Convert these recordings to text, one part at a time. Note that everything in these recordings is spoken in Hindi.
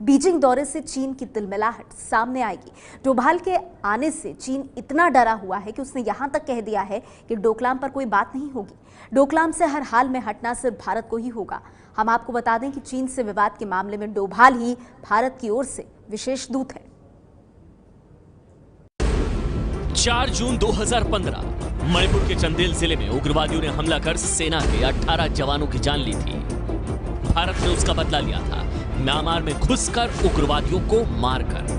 बीजिंग दौरे से चीन की तिलमिलाहट सामने आएगी। डोभाल के आने से चीन इतना डरा हुआ है कि उसने यहां तक कह दिया है कि डोकलाम पर कोई बात नहीं होगी। डोकलाम से हर हाल में हटना सिर्फ भारत को ही होगा। हम आपको बता दें कि चीन से विवाद के मामले में डोभाल ही भारत की ओर से विशेष दूत है। 4 जून 2015 मणिपुर के चंदेल जिले में उग्रवादियों ने हमला कर सेना के 18 जवानों की जान ली थी। भारत ने उसका बदला लिया था, म्यांमार में घुसकर उग्रवादियों को मारकर।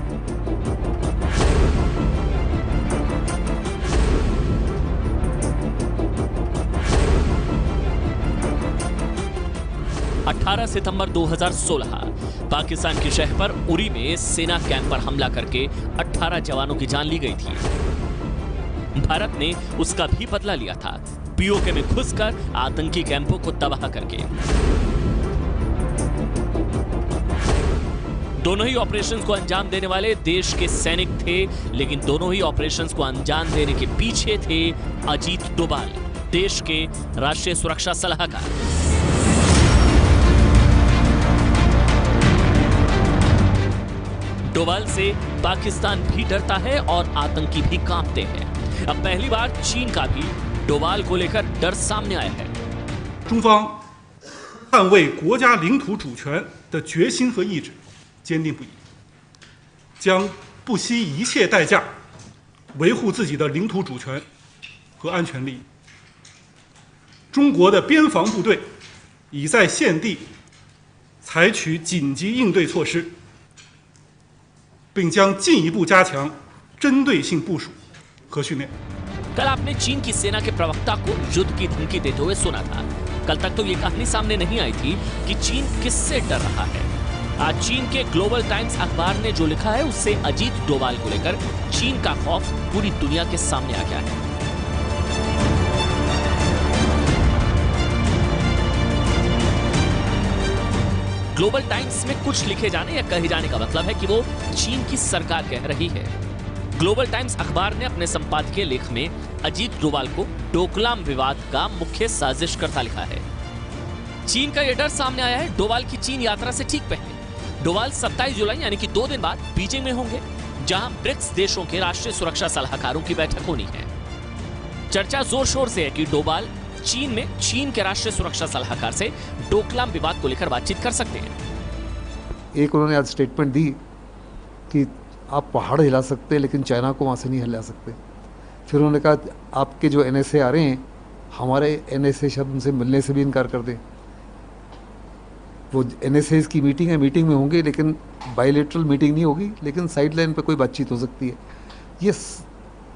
सितंबर 2016 पाकिस्तान के शहर पर उरी में सेना कैंप पर हमला करके 18 जवानों की जान ली गई थी। भारत ने उसका भी बदला लिया था, पीओके में घुसकर आतंकी कैंपों को तबाह करके। दोनों ही ऑपरेशंस को अंजाम देने वाले देश के सैनिक थे, लेकिन दोनों ही ऑपरेशंस को अंजाम देने के पीछे थे अजीत डोभाल, देश के राष्ट्रीय सुरक्षा सलाहकार। डोभाल से पाकिस्तान भी डरता है और आतंकी भी कांपते हैं। अब पहली बार चीन का भी डोभाल को लेकर डर सामने आया है। 中方捍卫国家领土主权的决心和意志坚定不移，将不惜一切代价维护自己的领土主权和安全利益。中国的边防部队已在现地采取紧急应对措施，并将进一步加强针对性部署和训练。 कल आपने चीन की सेना के प्रवक्ता को युद्ध की धमकी देते हुए सुना था। कल तक तो ये कहानी सामने नहीं आई थी कि चीन किससे डर रहा है। आज चीन के ग्लोबल टाइम्स अखबार ने जो लिखा है उससे अजीत डोभाल को लेकर चीन का खौफ पूरी दुनिया के सामने आ गया है। ग्लोबल टाइम्स में कुछ लिखे जाने या कहे जाने का मतलब है कि वो चीन की सरकार कह रही है। ग्लोबल टाइम्स अखबार ने अपने संपादकीय लेख में अजीत डोभाल को डोकलाम विवाद का मुख्य साजिशकर्ता लिखा है। चीन का यह डर सामने आया है डोभाल की चीन यात्रा से ठीक पहले। डोभाल 27 जुलाई यानी कि 2 दिन बाद बीजिंग में होंगे, जहां ब्रिक्स देशों के राष्ट्रीय सुरक्षा सलाहकारों की बैठक होनी है। चर्चा जोर शोर से है कि डोभाल चीन में चीन के राष्ट्रीय सुरक्षा सलाहकार से डोकलाम विवाद को लेकर बातचीत कर सकते हैं। एक उन्होंने आज स्टेटमेंट दी कि आप पहाड़ हिला सकते हैं लेकिन चाइना को वहाँ से नहीं हिला सकते। फिर उन्होंने कहा आपके जो NSA आ रहे हैं, हमारे NSA शब्द उनसे मिलने से भी इनकार कर दें। वो NSA की मीटिंग है, मीटिंग में होंगे लेकिन बायलैटरल मीटिंग नहीं होगी, लेकिन साइड लाइन पर कोई बातचीत हो सकती है। ये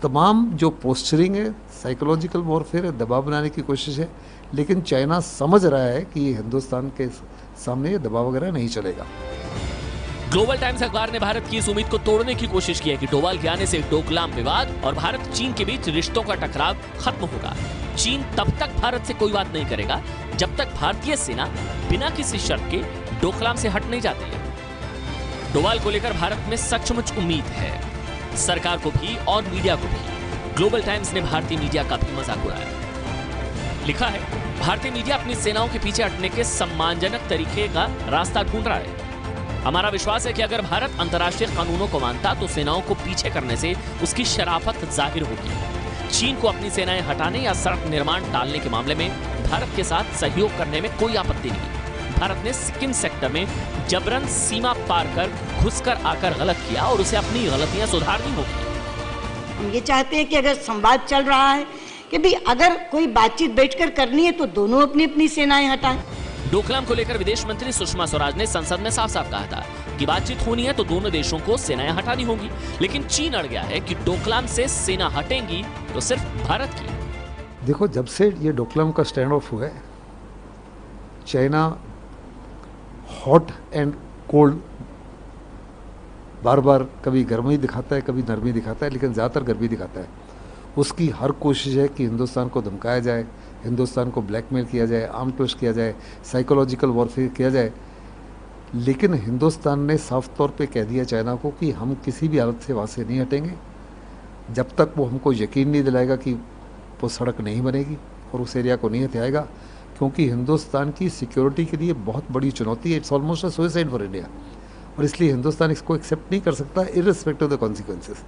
तमाम जो पोस्चरिंग है, साइकोलॉजिकल वॉरफेयर है, दबाव बनाने की कोशिश है, लेकिन चाइना समझ रहा है कि हिंदुस्तान के सामने ये दबाव वगैरह नहीं चलेगा। ग्लोबल टाइम्स अखबार ने भारत की इस उम्मीद को तोड़ने की कोशिश की है कि डोभाल के आने से डोकलाम विवाद और भारत चीन के बीच रिश्तों का टकराव खत्म होगा। चीन तब तक भारत से कोई बात नहीं करेगा जब तक भारतीय सेना बिना किसी शर्त के डोकलाम से हट नहीं जाती है। डोभाल को लेकर भारत में सचमुच उम्मीद है, सरकार को भी और मीडिया को भी। ग्लोबल टाइम्स ने भारतीय मीडिया का भी मजाक उड़ाया। लिखा है, भारतीय मीडिया अपनी सेनाओं के पीछे हटने के सम्मानजनक तरीके का रास्ता ढूंढ रहा है। हमारा विश्वास है कि अगर भारत अंतर्राष्ट्रीय कानूनों को मानता तो सेनाओं को पीछे करने से उसकी शराफत जाहिर होगी। चीन को अपनी सेनाएं हटाने या सड़क निर्माण टालने के मामले में भारत के साथ सहयोग करने में कोई आपत्ति नहीं। भारत ने सिक्किम सेक्टर में जबरन सीमा पार कर घुसकर आकर गलत किया और उसे अपनी गलतियां सुधारनी होगी। हम ये चाहते हैं कि अगर संवाद चल रहा है कि भी अगर कोई बातचीत बैठकर करनी है तो दोनों अपनी अपनी सेनाएं हटाएं। डोकलाम को लेकर विदेश मंत्री सुषमा स्वराज ने संसद में साफ साफ कहा था कि बातचीत होनी है तो दोनों देशों को सेनाएं हटानी होंगी, लेकिन चीन अड़ गया है कि डोकलाम से सेना हटेंगी तो सिर्फ भारत की। देखो, जब से ये डोकलाम का स्टैंड ऑफ हुआ है, चाइना हॉट एंड कोल्ड बार बार कभी गर्मी दिखाता है, कभी नरमी दिखाता है, लेकिन ज़्यादातर गर्मी दिखाता है। उसकी हर कोशिश है कि हिंदुस्तान को धमकाया जाए, हिंदुस्तान को ब्लैकमेल किया जाए, आर्म ट्विस्ट किया जाए, साइकोलॉजिकल वॉरफेयर किया जाए। लेकिन हिंदुस्तान ने साफ तौर पे कह दिया चाइना को कि हम किसी भी हालत से वहाँ से नहीं हटेंगे जब तक वो हमको यकीन नहीं दिलाएगा कि वो सड़क नहीं बनेगी और उस एरिया को नहीं हथियाएगा, क्योंकि हिंदुस्तान की सिक्योरिटी के लिए बहुत बड़ी चुनौती है। It's almost a suicide for India. और इसलिए हिंदुस्तान इसको एक्सेप्ट नहीं कर सकता irrespective of the consequences.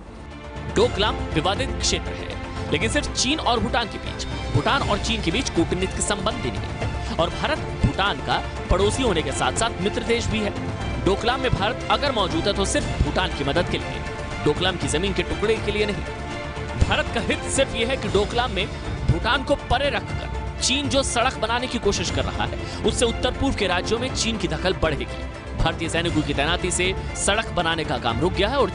Doklam विवादित क्षेत्र है, लेकिन सिर्फ चीन और भूटान के बीच, भूटान और चीन के बीच कूटनीतिक संबंध ही नहीं है और भारत भूटान का पड़ोसी होने के साथ साथ मित्र देश भी है। डोकलाम में भारत अगर मौजूद है तो सिर्फ भूटान की मदद के लिए, डोकलाम की जमीन के टुकड़े के लिए नहीं। भारत का हित सिर्फ यह है कि डोकलाम में भूटान को परे रखकर चीन जो सड़क बनाने की कोशिश कर रहा है उससे उत्तर पूर्व के राज्यों में चीन की दखल बढ़ेगी। भारतीय सैनिकों की तैनाती से सड़क बनाने का काम रुक गया है और